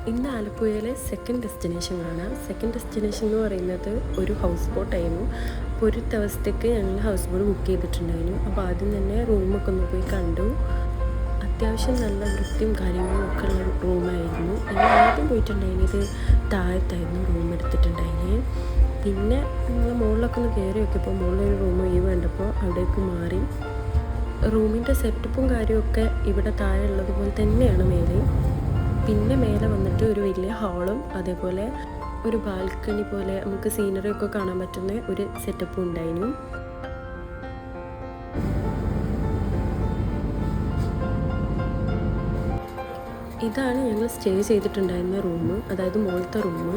ഇന്ന് ആലപ്പുഴയിലെ second destination കാണാം. സെക്കൻഡ് ഡെസ്റ്റിനേഷൻ എന്ന് പറയുന്നത് ഒരു ഹൗസ് ബോട്ടായിരുന്നു. അപ്പോൾ ഒരു ദിവസത്തേക്ക് ഞങ്ങൾ ഹൗസ് ബോട്ട് ബുക്ക് ചെയ്തിട്ടുണ്ടായിരുന്നു. അപ്പോൾ ആദ്യം തന്നെ റൂമൊക്കെ ഒന്ന് പോയി കണ്ടു. അത്യാവശ്യം നല്ല വൃത്തിയും കാര്യങ്ങളും ഒക്കെ ഉള്ള റൂമായിരുന്നു. ഞങ്ങൾ ആദ്യം പോയിട്ടുണ്ടായിരുന്നത് താഴത്തായിരുന്നു റൂം എടുത്തിട്ടുണ്ടായിരുന്നത്. പിന്നെ ഞങ്ങൾ മുകളിലൊക്കെ ഒന്ന് കയറി നോക്കിയപ്പോൾ മുകളിലൊരു റൂം ഒഴിവ് കണ്ടപ്പോൾ അവിടേക്ക് മാറി. റൂമിൻ്റെ സെറ്റപ്പും കാര്യമൊക്കെ ഇവിടെ താഴെ ഉള്ളതുപോലെ തന്നെയാണ് മേലെ. പിന്നെ മേലെ വന്നിട്ട് ഒരു വലിയ ഹാളും അതേപോലെ ഒരു ബാൽക്കണി പോലെ നമുക്ക് സീനറി ഒക്കെ കാണാൻ പറ്റുന്ന ഒരു സെറ്റപ്പും ഉണ്ടായിരുന്നു. ഇതാണ് ഞങ്ങൾ സ്റ്റേ ചെയ്തിട്ടുണ്ടായിരുന്ന റൂം, അതായത് മുകളിലത്തെ റൂം.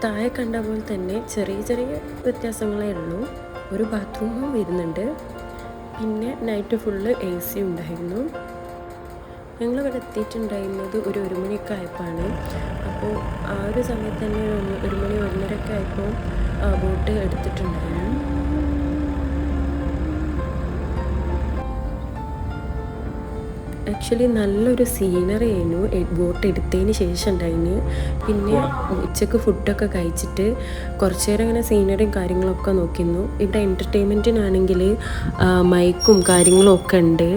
താഴെ കണ്ട പോലെ തന്നെ ചെറിയ ചെറിയ വ്യത്യാസങ്ങളേ ഉള്ളൂ. ഒരു ബാത്റൂമും വരുന്നുണ്ട്. പിന്നെ നൈറ്റ് ഫുള്ള് AC ഉണ്ടായിരുന്നു. ഞങ്ങളിവിടെ എത്തിയിട്ടുണ്ടായിരുന്നത് ഒരു മണിയൊക്കെ ആയപ്പോഴാണ്. അപ്പോൾ ആ ഒരു സമയത്ത് തന്നെ 1 മണി 1:30 ആയപ്പോൾ ബോട്ട് എടുത്തിട്ടുണ്ടായിരുന്നു. ആക്ച്വലി നല്ലൊരു സീനറി ആയിരുന്നു ബോട്ട് എടുത്തതിന് ശേഷം ഉണ്ടായിരുന്നു. പിന്നെ ഉച്ചക്ക് ഫുഡൊക്കെ കഴിച്ചിട്ട് കുറച്ച് നേരം ഇങ്ങനെ സീനറിയും കാര്യങ്ങളൊക്കെ നോക്കിയിരുന്നു. ഇവിടെ എൻ്റർടൈൻമെൻറ്റിനാണെങ്കിൽ മൈക്കും കാര്യങ്ങളും ഒക്കെ ഉണ്ട്.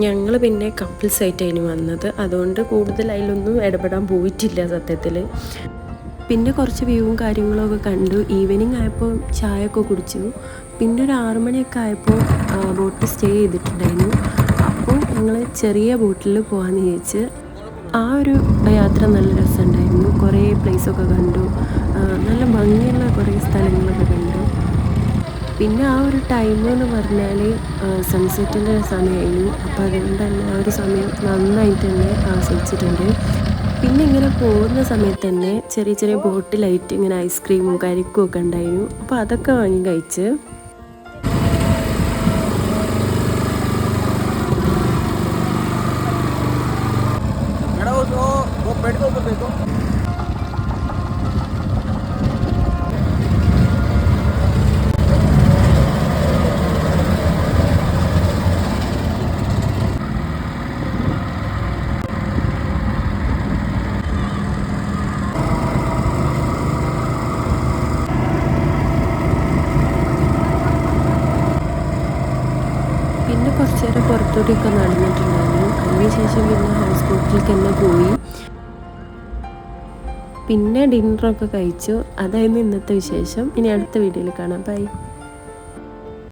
ഞങ്ങൾ പിന്നെ കപ്പിൾസ് ആയിട്ടായിരുന്നു വന്നത്, അതുകൊണ്ട് കൂടുതൽ അതിലൊന്നും ഇടപെടാൻ പോയിട്ടില്ല സത്യത്തിൽ. പിന്നെ കുറച്ച് വ്യൂവും കാര്യങ്ങളൊക്കെ കണ്ടു. ഈവനിങ് ആയപ്പോൾ ചായയൊക്കെ കുടിച്ചു. പിന്നെ ഒരു 6 മണിയൊക്കെ ആയപ്പോൾ ബോട്ട് സ്റ്റേ ചെയ്തിട്ടുണ്ടായിരുന്നു. അപ്പോൾ ഞങ്ങൾ ചെറിയ ബോട്ടിൽ പോകാമെന്ന് വിചാരിച്ച് ആ ഒരു യാത്ര നല്ല രസമുണ്ടായിരുന്നു. കുറേ പ്ലേസൊക്കെ കണ്ടു, നല്ല ഭംഗിയുള്ള കുറേ സ്ഥലങ്ങളൊക്കെ കണ്ടു. പിന്നെ ആ ഒരു ടൈം എന്ന് പറഞ്ഞാൽ സൺസെറ്റിൻ്റെ സമയമായിരുന്നു. അപ്പോൾ അതുകൊണ്ട് തന്നെ ആ ഒരു സമയം നന്നായിട്ട് തന്നെ ആസ്വദിച്ചിട്ടുണ്ട്. പിന്നെ ഇങ്ങനെ പോകുന്ന സമയത്ത് തന്നെ ചെറിയ ചെറിയ ബോട്ടിലായിട്ട് ഇങ്ങനെ ഐസ്ക്രീമും കരിക്കും ഒക്കെ ഉണ്ടായിരുന്നു. അപ്പോൾ അതൊക്കെ വാങ്ങി കഴിച്ച് പിന്നെ കുറച്ച് നേരം പുറത്തോട്ടൊക്കെ നടന്നിട്ടുണ്ടായിരുന്നു. അതിനുശേഷം പിന്നെ ഹൗസ് ബോട്ടിലേക്ക് തന്നെ പോയി. പിന്നെ ഡിന്നറൊക്കെ കഴിച്ചു. അതായിരുന്നു ഇന്നത്തെ വിശേഷം. ഇനി അടുത്ത വീഡിയോയിൽ കാണാം. ബൈ.